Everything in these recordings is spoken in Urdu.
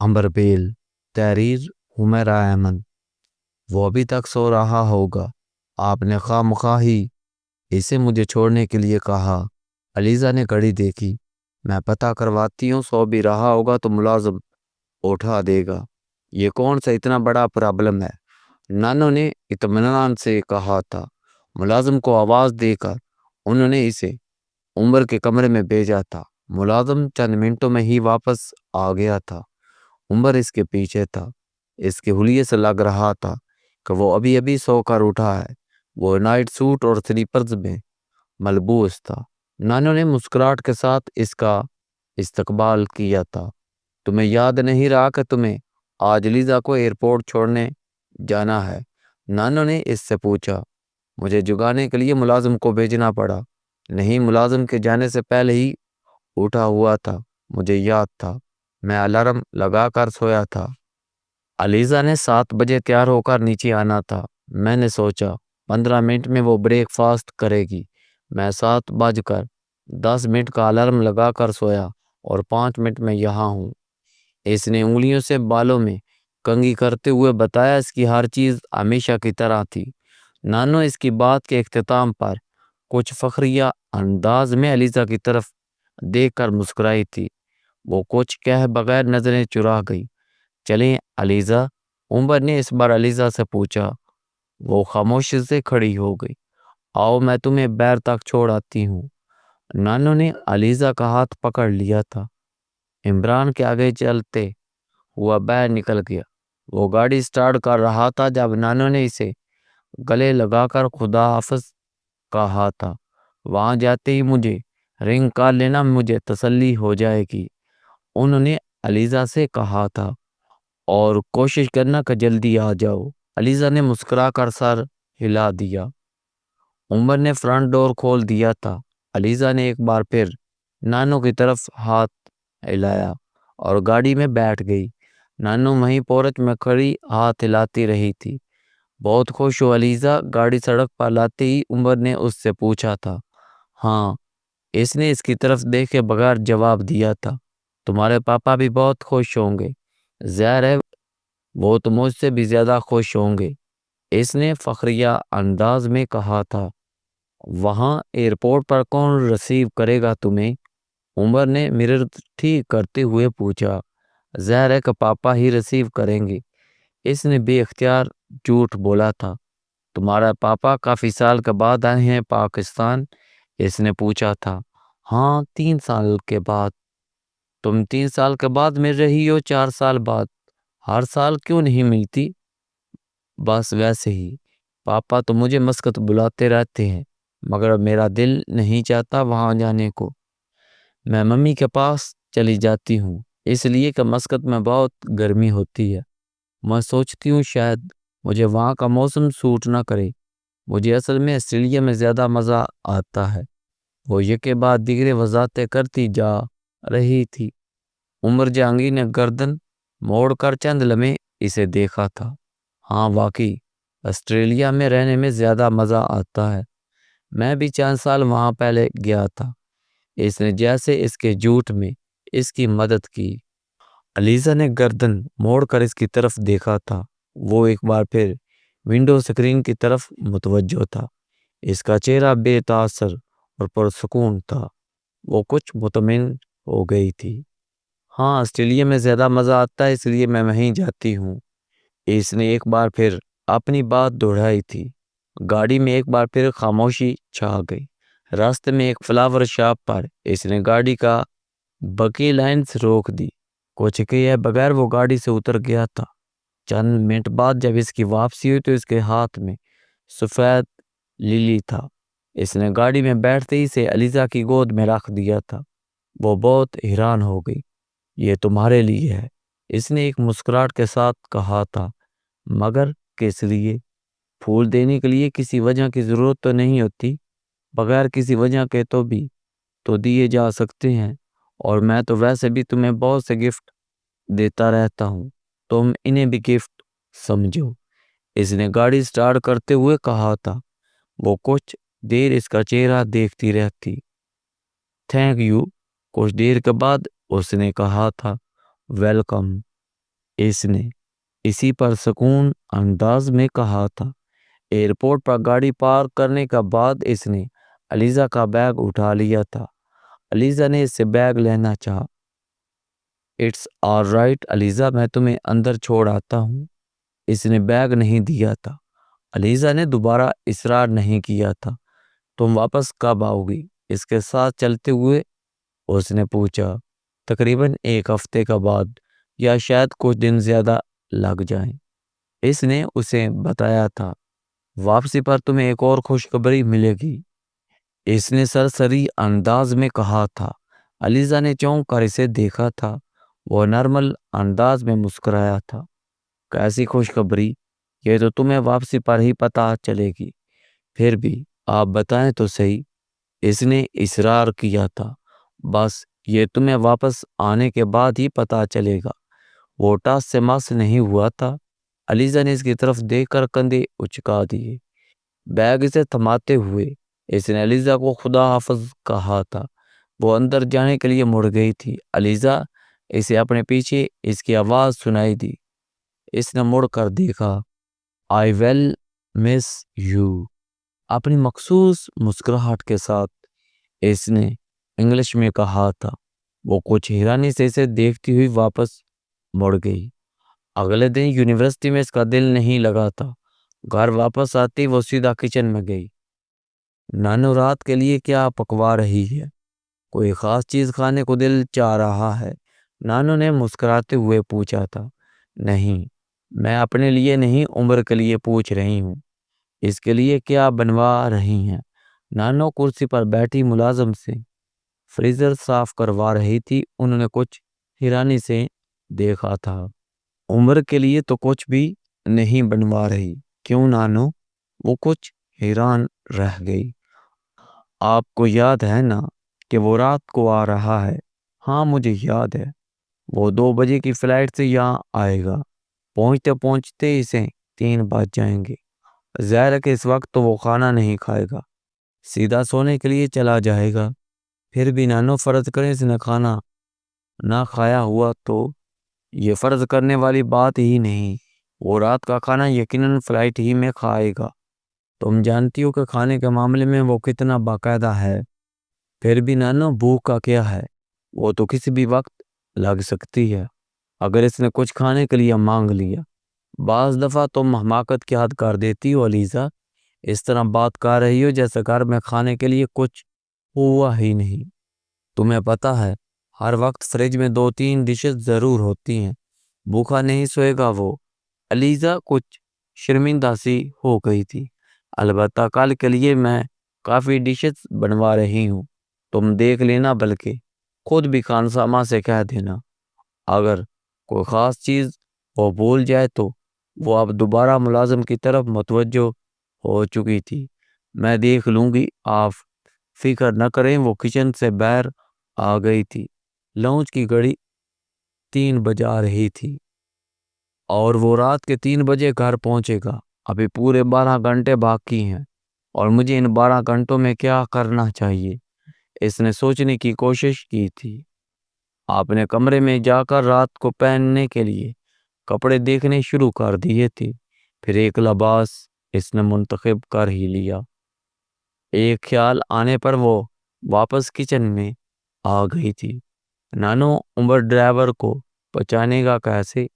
امبر بیل، تحریر حمیرہ احمد۔ وہ ابھی تک سو رہا ہوگا، آپ نے خواہ مخواہ ہی اسے مجھے چھوڑنے کے لیے کہا۔ علیزہ نے گھڑی دیکھی۔ میں پتہ کرواتی ہوں، سو بھی رہا ہوگا تو ملازم اٹھا دے گا۔ یہ کون سا اتنا بڑا پرابلم ہے؟ نانو نے اطمینان سے کہا تھا۔ ملازم کو آواز دے کر انہوں نے اسے عمر کے کمرے میں بھیجا تھا۔ ملازم چند منٹوں میں ہی واپس آ گیا تھا۔ عمر اس کے پیچھے تھا۔ اس کے حلیے سے لگ رہا تھا کہ وہ ابھی ابھی سو کر اٹھا ہے۔ وہ نائٹ سوٹ اور سلیپرز میں ملبوس تھا۔ نانو نے مسکراہٹ کے ساتھ اس کا استقبال کیا تھا۔ تمہیں یاد نہیں رہا کہ تمہیں آج لیزا کو ایئرپورٹ چھوڑنے جانا ہے؟ نانو نے اس سے پوچھا۔ مجھے جگانے کے لیے ملازم کو بھیجنا پڑا۔ نہیں، ملازم کے جانے سے پہلے ہی اٹھا ہوا تھا، مجھے یاد تھا، میں الارم لگا کر سویا تھا۔ علیزہ نے 7 بجے تیار ہو کر نیچے آنا تھا۔ میں نے سوچا 15 منٹ میں وہ بریک فاسٹ کرے گی۔ میں 7:10 کا الارم لگا کر سویا اور 5 منٹ میں یہاں ہوں۔ اس نے انگلیوں سے بالوں میں کنگھی کرتے ہوئے بتایا، اس کی ہر چیز ہمیشہ کی طرح تھی۔ نانو اس کی بات کے اختتام پر کچھ فخریہ انداز میں علیزہ کی طرف دیکھ کر مسکرائی تھی۔ وہ کچھ کہہ بغیر نظریں چرا گئی۔ چلیں علیزہ، عمر نے اس بار علیزہ سے پوچھا۔ وہ خاموشی سے کھڑی ہو گئی۔ آؤ، میں تمہیں بیر تک چھوڑ آتی ہوں۔ نانو نے علیزہ کا ہاتھ پکڑ لیا تھا۔ عمران کے آگے چلتے ہوا بیر نکل گیا۔ وہ گاڑی سٹارٹ کر رہا تھا جب نانو نے اسے گلے لگا کر خدا حافظ کہا تھا۔ وہاں جاتے ہی مجھے رنگ کر لینا، مجھے تسلی ہو جائے گی، انہوں نے علیزہ سے کہا تھا، اور کوشش کرنا کہ جلدی آ جاؤ۔ علیزہ نے مسکرا کر سر ہلا دیا۔ عمر نے فرنٹ ڈور کھول دیا تھا۔ علیزہ نے ایک بار پھر نانو کی طرف ہاتھ ہلایا اور گاڑی میں بیٹھ گئی۔ نانو وہیں پورچ میں کھڑی ہاتھ ہلاتی رہی تھی۔ بہت خوش ہو علیزہ؟ گاڑی سڑک پر لاتے ہی عمر نے اس سے پوچھا تھا۔ ہاں، اس نے اس کی طرف دیکھے بغیر جواب دیا تھا۔ تمہارے پاپا بھی بہت خوش ہوں گے، ظاہر ہے وہ تو مجھ سے بھی زیادہ خوش ہوں گے، اس نے فخریہ انداز میں کہا تھا۔ وہاں ایئرپورٹ پر کون ریسیو کرے گا تمہیں؟ عمر نے مرر ٹھیک کرتے ہوئے پوچھا۔ ظاہر ہے کہ پاپا ہی ریسیو کریں گے، اس نے بے اختیار جھوٹ بولا تھا۔ تمہارا پاپا کافی سال کے بعد آئے ہیں پاکستان؟ اس نے پوچھا تھا۔ ہاں، 3 سال کے بعد۔ تم 3 سال کے بعد مل رہی ہو؟ 4 سال بعد؟ ہر سال کیوں نہیں ملتی؟ بس ویسے ہی، پاپا تو مجھے مسقط بلاتے رہتے ہیں، مگر میرا دل نہیں چاہتا وہاں جانے کو۔ میں ممی کے پاس چلی جاتی ہوں، اس لیے کہ مسقط میں بہت گرمی ہوتی ہے۔ میں سوچتی ہوں شاید مجھے وہاں کا موسم سوٹ نہ کرے۔ مجھے اصل میں آسٹریلیا میں زیادہ مزہ آتا ہے۔ وہ یکے بعد دیگرے وضاحتیں کرتی جا رہی تھی۔ عمر جہانگیر نے گردن موڑ کر چند لمحے اسے دیکھا تھا۔ ہاں واقعی، آسٹریلیا میں رہنے میں زیادہ مزہ آتا ہے، میں بھی چند سال وہاں پہلے گیا تھا۔ اس نے جیسے اس کے جھوٹ میں اس کی مدد کی۔ علیزہ نے گردن موڑ کر اس کی طرف دیکھا تھا۔ وہ ایک بار پھر ونڈو سکرین کی طرف متوجہ تھا۔ اس کا چہرہ بے تاثر اور پرسکون تھا۔ وہ کچھ مطمئن ہو گئی تھی۔ ہاں، آسٹریلیا میں زیادہ مزہ آتا ہے، اس لیے میں وہیں جاتی ہوں۔ اس نے ایک بار پھر اپنی بات دہرائی تھی۔ گاڑی میں ایک بار پھر خاموشی چھا گئی۔ راستے میں ایک فلاور شاپ پر اس نے گاڑی کا بکی لائنز روک دی۔ کچھ کہے بغیر وہ گاڑی سے اتر گیا تھا۔ چند منٹ بعد جب اس کی واپسی ہوئی تو اس کے ہاتھ میں سفید لیلی تھا۔ اس نے گاڑی میں بیٹھتے ہی سے علیزہ کی گود میں رکھ دیا تھا۔ وہ بہت حیران ہو گئی۔ یہ تمہارے لیے ہے، اس نے ایک مسکراہٹ کے ساتھ کہا تھا۔ مگر کس لیے؟ پھول دینے کے لیے کسی وجہ کی ضرورت تو نہیں ہوتی، بغیر کسی وجہ کے تو دیے جا سکتے ہیں، اور میں تو ویسے بھی تمہیں بہت سے گفٹ دیتا رہتا ہوں، تم انہیں بھی گفٹ سمجھو، اس نے گاڑی سٹارٹ کرتے ہوئے کہا تھا۔ وہ کچھ دیر اس کا چہرہ دیکھتی رہتی۔ تھینک یو، کچھ دیر کے بعد اس نے کہا تھا۔ ویلکم۔ اس نے اسی پر سکون انداز میں کہا تھا۔ ایئرپورٹ پر گاڑی پارک کرنے کے بعد اس نے علیزہ کا بیگ اٹھا لیا تھا۔ علیزہ نے اس سے بیگ لینا چاہا۔ اٹس آل رائٹ علیزہ، میں تمہیں اندر چھوڑ آتا ہوں۔ اس نے بیگ نہیں دیا تھا۔ علیزہ نے دوبارہ اصرار نہیں کیا تھا۔ تم واپس کب آؤ گی؟ اس کے ساتھ چلتے ہوئے اس نے پوچھا۔ تقریباً 1 ہفتے کے بعد، یا شاید کچھ دن زیادہ لگ جائیں۔ اس نے اسے بتایا تھا، واپسی پر تمہیں ایک اور خوشخبری ملے گی۔ اس نے سرسری انداز میں کہا تھا۔ علیزہ نے چونک کر اسے دیکھا تھا۔ وہ نارمل انداز میں مسکرایا تھا۔ کیسی خوشخبری؟ یہ تو تمہیں واپسی پر ہی پتہ چلے گی۔ پھر بھی آپ بتائیں تو صحیح۔ اس نے اصرار کیا تھا۔ بس یہ تمہیں واپس آنے کے بعد ہی پتہ چلے گا۔ وہ ٹاس سے مس نہیں ہوا تھا۔ علیزہ نے اس کی طرف دیکھ کر کندھے اچکا دیے۔ بیگ سے تھماتے ہوئے اس نے علیزہ کو خدا حافظ کہا تھا۔ وہ اندر جانے کے لیے مڑ گئی تھی۔ علیزہ، اسے اپنے پیچھے اس کی آواز سنائی دی۔ اس نے مڑ کر دیکھا۔ آئی ویل مس یو، اپنی مخصوص مسکراہٹ کے ساتھ اس نے انگلش میں کہا تھا۔ وہ کچھ حیرانی سے اسے دیکھتی ہوئی واپس مڑ گئی۔ اگلے دن یونیورسٹی میں اس کا دل نہیں لگا تھا۔ گھر واپس آتی وہ سیدھا کچن میں گئی۔ نانو رات کے لیے کیا پکوا رہی ہے؟ کوئی خاص چیز کھانے کو دل چاہ رہا ہے؟ نانو نے مسکراتے ہوئے پوچھا تھا۔ نہیں، میں اپنے لیے نہیں، عمر کے لیے پوچھ رہی ہوں۔ اس کے لیے کیا بنوا رہی ہیں؟ نانو کرسی پر بیٹھی ملازم سے فریزر صاف کروا رہی تھی۔ انہوں نے کچھ حیرانی سے دیکھا تھا۔ عمر کے لیے تو کچھ بھی نہیں بنوا رہی۔ کیوں نانو؟ وہ کچھ حیران رہ گئی۔ آپ کو یاد ہے نا کہ وہ رات کو آ رہا ہے؟ ہاں مجھے یاد ہے۔ وہ 2 بجے کی فلائٹ سے یہاں آئے گا۔ پہنچتے پہنچتے اسے 3 بج جائیں گے۔ ظاہر ہے کہ اس وقت تو وہ کھانا نہیں کھائے گا، سیدھا سونے کے لیے چلا جائے گا۔ پھر بھی نانو، فرض کریں اس نے کھانا نہ کھایا ہوا تو یہ فرض کرنے والی بات ہی نہیں۔ وہ رات کا کھانا یقیناً فلائٹ ہی میں کھائے گا۔ تم جانتی ہو کہ کھانے کے معاملے میں وہ کتنا باقاعدہ ہے۔ پھر بھی نانو، بھوک کا کیا ہے؟ وہ تو کسی بھی وقت لگ سکتی ہے اگر اس نے کچھ کھانے کے لیے مانگ لیا۔ بعض دفعہ تم حماقت کی حد کر دیتی ہو علیزہ۔ اس طرح بات کر رہی ہو جیسے گھر میں کھانے کے لیے کچھ ہوا ہی نہیں۔ تمہیں پتہ ہے ہر وقت فریج میں 2-3 ڈشز ضرور ہوتی ہیں۔ بھوکا نہیں سوئے گا وہ۔ علیزہ کچھ شرمندہ سی ہو گئی تھی۔ البتہ کل کے لیے میں کافی ڈشز بنوا رہی ہوں، تم دیکھ لینا، بلکہ خود بھی خانسامہ سے کہہ دینا۔ اگر کوئی خاص چیز وہ بھول جائے تو۔ وہ اب دوبارہ ملازم کی طرف متوجہ ہو چکی تھی۔ میں دیکھ لوں گی، آپ فکر نہ کریں۔ وہ کچن سے باہر آ گئی تھی۔ لانچ کی گھڑی 3 بجا رہی تھی اور وہ رات کے 3 بجے گھر پہنچے گا۔ ابھی پورے 12 گھنٹے باقی ہیں اور مجھے ان 12 گھنٹوں میں کیا کرنا چاہیے؟ اس نے سوچنے کی کوشش کی تھی۔ آپ نے کمرے میں جا کر رات کو پہننے کے لیے کپڑے دیکھنے شروع کر دیے تھے۔ پھر ایک لباس اس نے منتخب کر ہی لیا۔ ایک خیال آنے پر وہ واپس کچن میں آ گئی تھی۔ نانو، عمر ڈرائیور کو پہچانے گا کیسے؟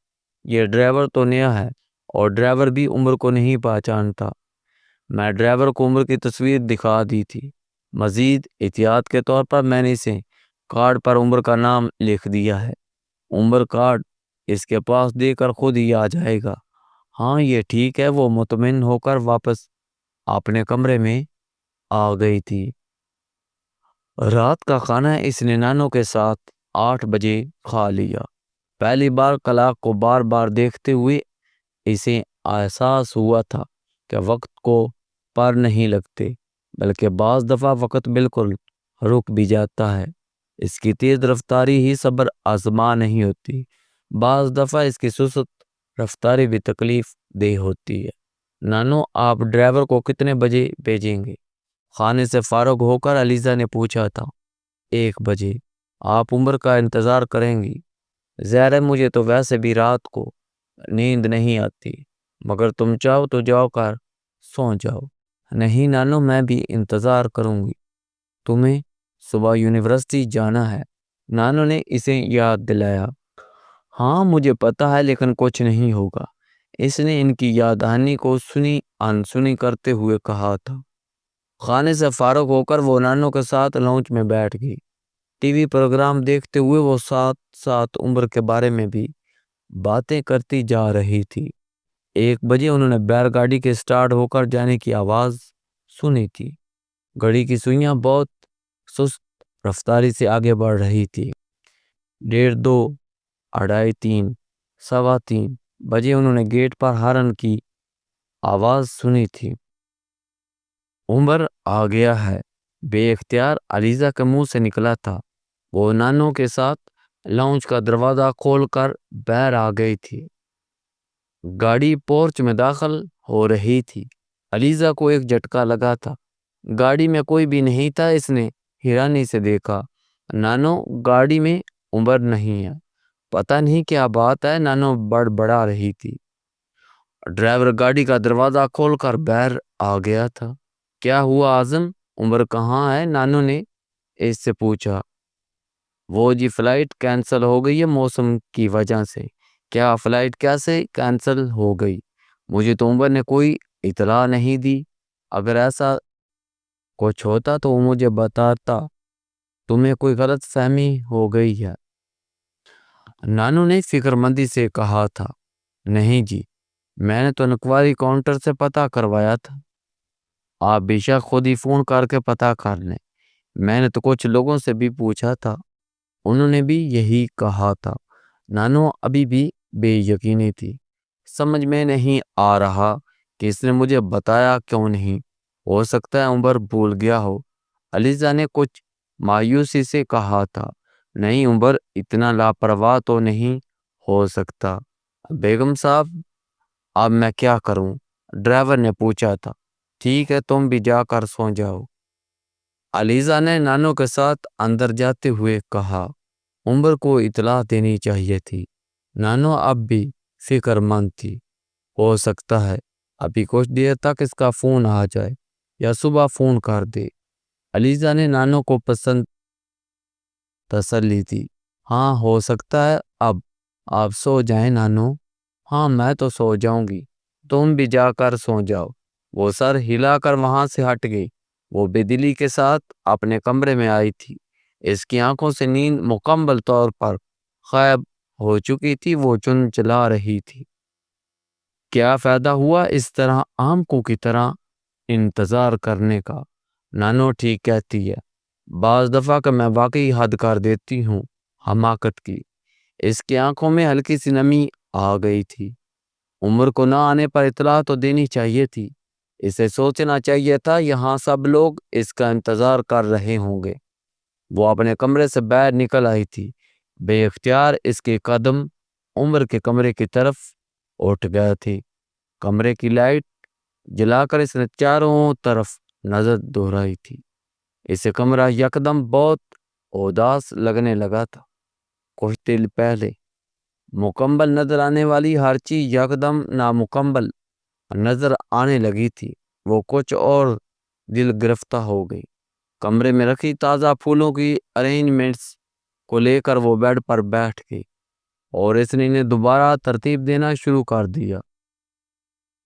یہ ڈرائیور تو نیا ہے اور ڈرائیور بھی عمر کو نہیں پہچانتا۔ میں ڈرائیور کو عمر کی تصویر دکھا دی تھی۔ مزید احتیاط کے طور پر میں نے اسے کارڈ پر عمر کا نام لکھ دیا ہے۔ عمر کارڈ اس کے پاس دے کر خود ہی آ جائے گا۔ ہاں یہ ٹھیک ہے۔ وہ مطمئن ہو کر واپس اپنے کمرے میں آ گئی تھی۔ رات کا کھانا اس نے نانو کے ساتھ 8 بجے کھا لیا۔ پہلی بار کلاک کو بار بار دیکھتے ہوئے اسے احساس ہوا تھا کہ وقت کو پر نہیں لگتے، بلکہ بعض دفعہ وقت بالکل رک بھی جاتا ہے۔ اس کی تیز رفتاری ہی صبر آزما نہیں ہوتی، بعض دفعہ اس کی سست رفتاری بھی تکلیف دہ ہوتی ہے۔ نانو، آپ ڈرائیور کو کتنے بجے بھیجیں گے؟ خانے سے فارغ ہو کر علیزہ نے پوچھا تھا۔ 1 بجے۔ آپ عمر کا انتظار کریں گی؟ ظاہر ہے مجھے تو ویسے بھی رات کو نیند نہیں آتی، مگر تم چاہو تو جاؤ کر سو جاؤ۔ نہیں نانو، میں بھی انتظار کروں گی، تمہیں صبح یونیورسٹی جانا ہے، نانو نے اسے یاد دلایا۔ ہاں مجھے پتا ہے، لیکن کچھ نہیں ہوگا، اس نے ان کی یاد دہانی کو سنی انسنی کرتے ہوئے کہا تھا۔ خانے سے فارغ ہو کر وہ نانو کے ساتھ لاؤنج میں بیٹھ گئی۔ ٹی وی پروگرام دیکھتے ہوئے وہ ساتھ ساتھ عمر کے بارے میں بھی باتیں کرتی جا رہی تھی۔ 1 بجے انہوں نے بیل گاڑی کے سٹارٹ ہو کر جانے کی آواز سنی تھی۔ گھڑی کی سوئیاں بہت سست رفتاری سے آگے بڑھ رہی تھی۔ 1:30، 2، 2:30، 3، 3:15 بجے انہوں نے گیٹ پر ہارن کی آواز سنی تھی۔ عمر آ گیا ہے، بے اختیار علیزہ کے منہ سے نکلا تھا۔ وہ نانو کے ساتھ لاؤنج کا دروازہ کھول کر باہر آ گئی تھی۔ گاڑی پورچ میں داخل ہو رہی تھی۔ علیزہ کو ایک جھٹکا لگا تھا، گاڑی میں کوئی بھی نہیں تھا۔ اس نے حیرانی سے دیکھا، نانو گاڑی میں عمر نہیں ہے، پتہ نہیں کیا بات ہے، نانو بڑبڑا رہی تھی۔ ڈرائیور گاڑی کا دروازہ کھول کر باہر آ گیا تھا۔ کیا ہوا اعظم، عمر کہاں ہے؟ نانو نے اس سے پوچھا۔ وہ جی فلائٹ کینسل ہو گئی ہے موسم کی وجہ سے۔ کیا فلائٹ کیسے کینسل ہو گئی؟ مجھے تو عمر نے کوئی اطلاع نہیں دی، اگر ایسا کچھ ہوتا تو وہ مجھے بتاتا، تمہیں کوئی غلط فہمی ہو گئی ہے، نانو نے فکر مندی سے کہا تھا۔ نہیں جی، میں نے تو انکوائری کاؤنٹر سے پتہ کروایا تھا، آپ بے شک خود ہی فون کر کے پتہ کر لیں، میں نے تو کچھ لوگوں سے بھی پوچھا تھا، انہوں نے بھی یہی کہا تھا۔ نانو ابھی بھی بے یقینی تھی۔ سمجھ میں نہیں آ رہا کہ اس نے مجھے بتایا کیوں نہیں، ہو سکتا ہے عمر بھول گیا ہو، علیزہ نے کچھ مایوسی سے کہا تھا۔ نہیں عمر اتنا لاپرواہ تو نہیں ہو سکتا۔ بیگم صاحب اب میں کیا کروں؟ ڈرائیور نے پوچھا تھا۔ ٹھیک ہے تم بھی جا کر سو جاؤ، علیزہ نے نانو کے ساتھ اندر جاتے ہوئے کہا۔ عمر کو اطلاع دینی چاہیے تھی، نانو اب بھی فکر مند تھی، ہو سکتا ہے ابھی کچھ دیر تک اس کا فون آ جائے یا صبح فون کر دے۔ علیزہ نے نانو کو پسند تسلی دی۔ ہاں ہو سکتا ہے، اب آپ سو جائیں نانو۔ ہاں میں تو سو جاؤں گی، تم بھی جا کر سو جاؤ۔ وہ سر ہلا کر وہاں سے ہٹ گئی۔ وہ بے دلی کے ساتھ اپنے کمرے میں آئی تھی، اس کی آنکھوں سے نیند مکمل طور پر غائب ہو چکی تھی۔ وہ چن چلا رہی تھی، کیا فائدہ ہوا اس طرح آنکھوں کی طرح انتظار کرنے کا؟ نانو ٹھیک کہتی ہے، بعض دفعہ کہ میں واقعی حد کر دیتی ہوں حماقت کی۔ اس کی آنکھوں میں ہلکی سی نمی آ گئی تھی۔ عمر کو نہ آنے پر اطلاع تو دینی چاہیے تھی، اسے سوچنا چاہیے تھا یہاں سب لوگ اس کا انتظار کر رہے ہوں گے۔ وہ اپنے کمرے سے باہر نکل آئی تھی، بے اختیار اس کے قدم عمر کے کمرے کی طرف اٹھ گئے تھے۔ کمرے کی لائٹ جلا کر اس نے چاروں طرف نظر دہرائی تھی۔ اسے کمرہ یکدم بہت اداس لگنے لگا تھا۔ کچھ دیر پہلے مکمل نظر آنے والی ہر چیز یکدم نامکمل نظر آنے لگی تھی۔ وہ کچھ اور دل گرفتہ ہو گئی۔ کمرے میں رکھی تازہ پھولوں کی ارینجمنٹس کو لے کر وہ بیڈ پر بیٹھ گئی اور اس نے انہیں دوبارہ ترتیب دینا شروع کر دیا۔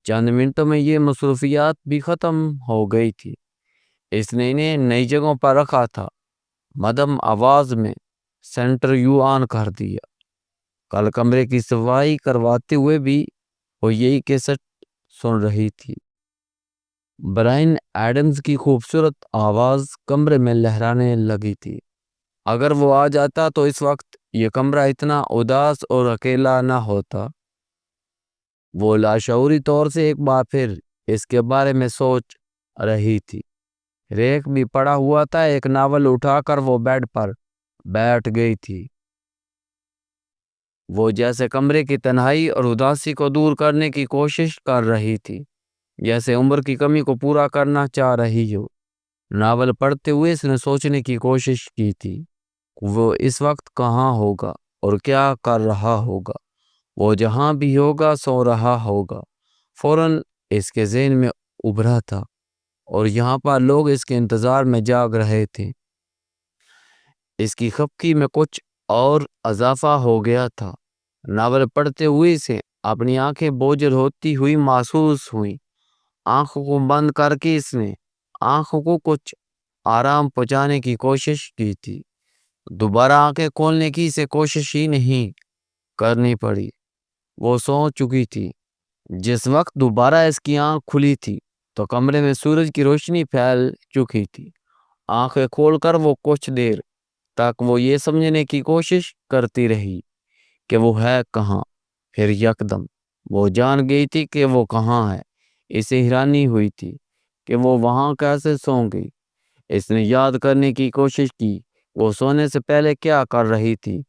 چند منٹوں میں یہ مصروفیات بھی ختم ہو گئی تھی۔ اس نے انہیں نئی جگہوں پر رکھا تھا، مدھم آواز میں سینٹر یو آن کر دیا۔ کل کمرے کی صفائی کرواتے ہوئے بھی وہ یہی کیسٹ سن رہی تھی۔ برائن ایڈمز کی خوبصورت آواز کمرے میں لہرانے لگی تھی۔ اگر وہ آ جاتا تو اس وقت یہ کمرہ اتنا اداس اور اکیلا نہ ہوتا۔ وہ لاشعوری طور سے ایک بار پھر اس کے بارے میں سوچ رہی تھی۔ ریک بھی پڑا ہوا تھا، ایک ناول اٹھا کر وہ بیڈ پر بیٹھ گئی تھی۔ وہ جیسے کمرے کی تنہائی اور اداسی کو دور کرنے کی کوشش کر رہی تھی، جیسے عمر کی کمی کو پورا کرنا چاہ رہی ہو۔ ناول پڑھتے ہوئے اس نے سوچنے کی کوشش کی تھی، وہ اس وقت کہاں ہوگا؟ اور کیا کر رہا ہوگا۔ وہ جہاں بھی ہوگا سو رہا ہوگا۔ فوراً اس کے ذہن میں ابھرا تھا، اور یہاں پر لوگ اس کے انتظار میں جاگ رہے تھے۔ اس کی خفگی میں کچھ اور اضافہ ہو گیا تھا۔ ناول پڑھتے ہوئے سے اپنی آنکھیں بوجھل ہوتی ہوئی محسوس ہوئیں۔ آنکھوں کو بند کر کے اس نے آنکھوں کو کچھ آرام پہنچانے کی کوشش کی تھی۔ دوبارہ آنکھیں کھولنے کی اسے کوشش ہی نہیں کرنی پڑی۔ وہ سو چکی تھی۔ جس وقت دوبارہ اس کی آنکھ کھلی تھی تو کمرے میں سورج کی روشنی پھیل چکی تھی۔ آنکھیں کھول کر وہ کچھ دیر تک وہ یہ سمجھنے کی کوشش کرتی رہی کہ وہ ہے کہاں۔ پھر یکدم وہ جان گئی تھی کہ وہ کہاں ہے۔ اسے حیرانی ہوئی تھی کہ وہ وہاں کیسے سو گئی۔ اس نے یاد کرنے کی کوشش کی وہ سونے سے پہلے کیا کر رہی تھی۔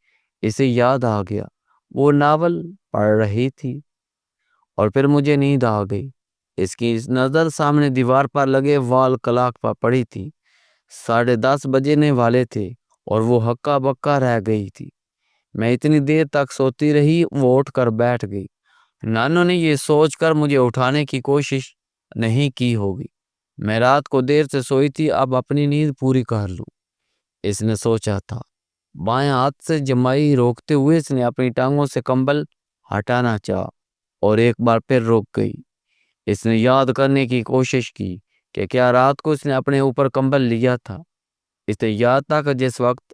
اسے یاد آ گیا وہ ناول پڑھ رہی تھی۔ اور پھر مجھے نیند آ گئی۔ اس کی نظر سامنے دیوار پر لگے وال کلاک پر پڑی تھی۔ 10:30 بجنے والے تھے اور وہ ہکا بکا رہ گئی تھی۔ میں اتنی دیر تک سوتی رہی۔ وہ اٹھ کر بیٹھ گئی۔ نانو نے یہ سوچ کر مجھے اٹھانے کی کوشش نہیں کی ہوگی۔ میں رات کو دیر سے سوئی تھی، اب اپنی نیند پوری کر لوں، اس نے سوچا تھا۔ بائیں ہاتھ سے جمائی روکتے ہوئے اس نے اپنی ٹانگوں سے کمبل ہٹانا چاہا اور ایک بار پھر رک گئی۔ اس نے یاد کرنے کی کوشش کی کہ کیا رات کو اس نے اپنے اوپر کمبل لیا تھا۔ اسے یاد تھا کہ جس وقت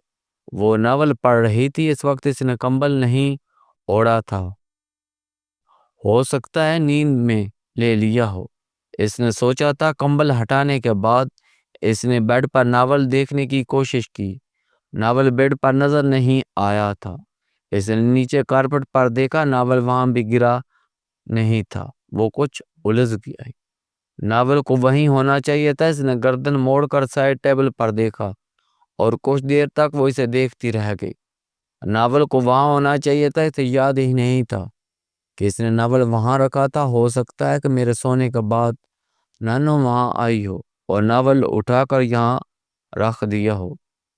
وہ ناول پڑھ رہی تھی اس وقت اس نے کمبل نہیں اوڑھا تھا۔ ہو سکتا ہے نیند میں لے لیا ہو، اس نے سوچا تھا۔ کمبل ہٹانے کے بعد اس نے بیڈ پر ناول دیکھنے کی کوشش کی۔ ناول بیڈ پر نظر نہیں آیا تھا۔ اس نے نیچے کارپٹ پر دیکھا، ناول وہاں بھی گرا نہیں تھا۔ وہ کچھ الجھ گیا۔ ناول کو وہیں ہونا چاہیے تھا۔ اس نے گردن موڑ کر سائیڈ ٹیبل پر دیکھا اور کچھ دیر تک وہ اسے دیکھتی رہ گئی۔ ناول کو وہاں ہونا چاہیے تھا۔ اسے یاد ہی نہیں تھا کہ اس نے ناول وہاں رکھا تھا۔ ہو سکتا ہے کہ میرے سونے کے بعد نانو وہاں آئی ہو اور ناول اٹھا کر یہاں رکھ دیا ہو۔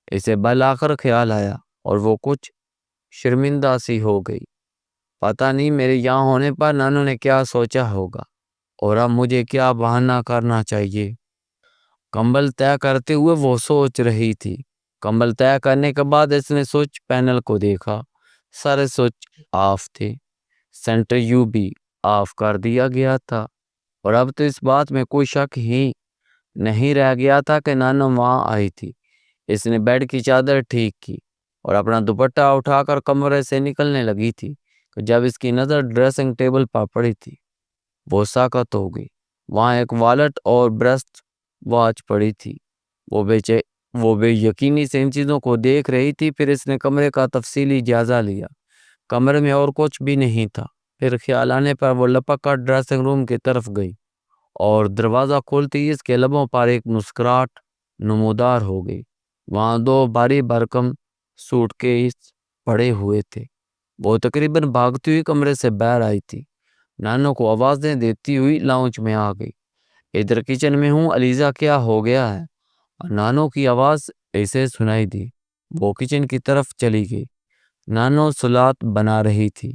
اسے بالآخر خیال آیا اور وہ کچھ شرمندہ سی ہو گئی۔ پتہ نہیں میرے یہاں ہونے پر نانو نے کیا سوچا ہوگا اور اب مجھے کیا بہانہ کرنا چاہیے۔ کمبل طے کرتے ہوئے وہ سوچ رہی تھی۔ کمبل طے کرنے کے بعد اس نے سوئچ پینل کو دیکھا۔ سارے سوئچ آف تھے۔ سینٹر یو بھی آف کر دیا گیا تھا اور اب تو اس بات میں کوئی شک ہی نہیں رہ گیا تھا کہ نانو وہاں آئی تھی۔ اس نے بیڈ کی چادر ٹھیک کی اور اپنا دوپٹہ اٹھا کر کمرے سے نکلنے لگی تھی کہ جب اس کی نظر ڈریسنگ ٹیبل پر پڑی تھی وہ ساکت ہو گئی۔ وہاں ایک والٹ اور برسٹ واچ پڑی تھی۔ وہ بے یقینی سے ان چیزوں کو دیکھ رہی تھی۔ پھر اس نے کمرے کا تفصیلی جائزہ لیا۔ کمرے میں اور کچھ بھی نہیں تھا۔ پھر خیال آنے پر وہ لپک کر ڈریسنگ روم کی طرف گئی اور دروازہ کھولتے ہی اس کے لبوں پر ایک مسکراہٹ نمودار ہو گئی۔ وہاں 2 بھاری بھرکم سوٹ کیس پڑے ہوئے تھے۔ وہ تقریباً بھاگتی ہوئی کمرے سے باہر آئی تھی۔ نانو کو آوازیں دیتی ہوئی لاؤنج میں آ گئی۔ ادھر کچن میں ہوں، علیزہ کیا ہو گیا ہے؟ نانو کی آواز ایسے سنائی دی۔ وہ کچن کی طرف چلی گئی۔ نانو سلاد بنا رہی تھی۔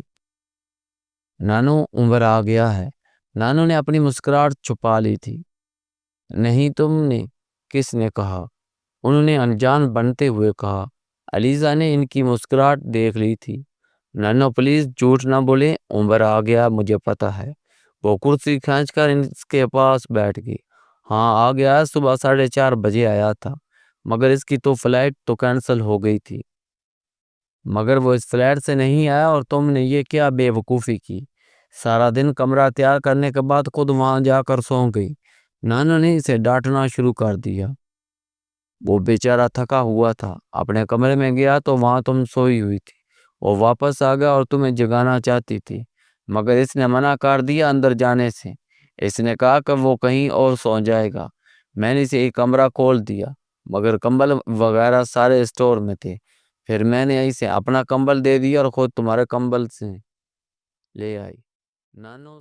نانو عمر آ گیا ہے۔ نانو نے اپنی مسکراہٹ چھپا لی تھی۔ نہیں تم نے؟ کس نے کہا؟ انہوں نے انجان بنتے ہوئے کہا۔ علیزہ نے ان کی مسکراہٹ دیکھ لی تھی۔ نانو پلیز جھوٹ نہ بولے، عمر آ گیا، مجھے پتہ ہے۔ وہ کرسی کھینچ کر اس کے پاس بیٹھ گئی۔ ہاں آ گیا، صبح 4:30 بجے آیا تھا، مگر اس کی تو فلائٹ تو کینسل ہو گئی تھی۔ مگر وہ اس فلائٹ سے نہیں آیا اور تم نے یہ کیا بے وقوفی کی؟ سارا دن کمرہ تیار کرنے کے بعد خود وہاں جا کر سو گئی۔ نانو نے اسے ڈانٹنا شروع کر دیا۔ وہ بیچارہ تھکا ہوا تھا۔ اپنے کمرے میں گیا تو وہاں تم سوئی ہوئی تھی۔ وہ واپس آ گیا اور تمہیں جگانا چاہتی تھی، مگر اس نے منع کر دیا اندر جانے سے۔ اس نے کہا کہ وہ کہیں اور سو جائے گا۔ میں نے اسے ایک کمرہ کھول دیا، مگر کمبل وغیرہ سارے اسٹور میں تھے۔ پھر میں نے اسے اپنا کمبل دے دیا اور خود تمہارے کمبل سے لے آئی۔ نانو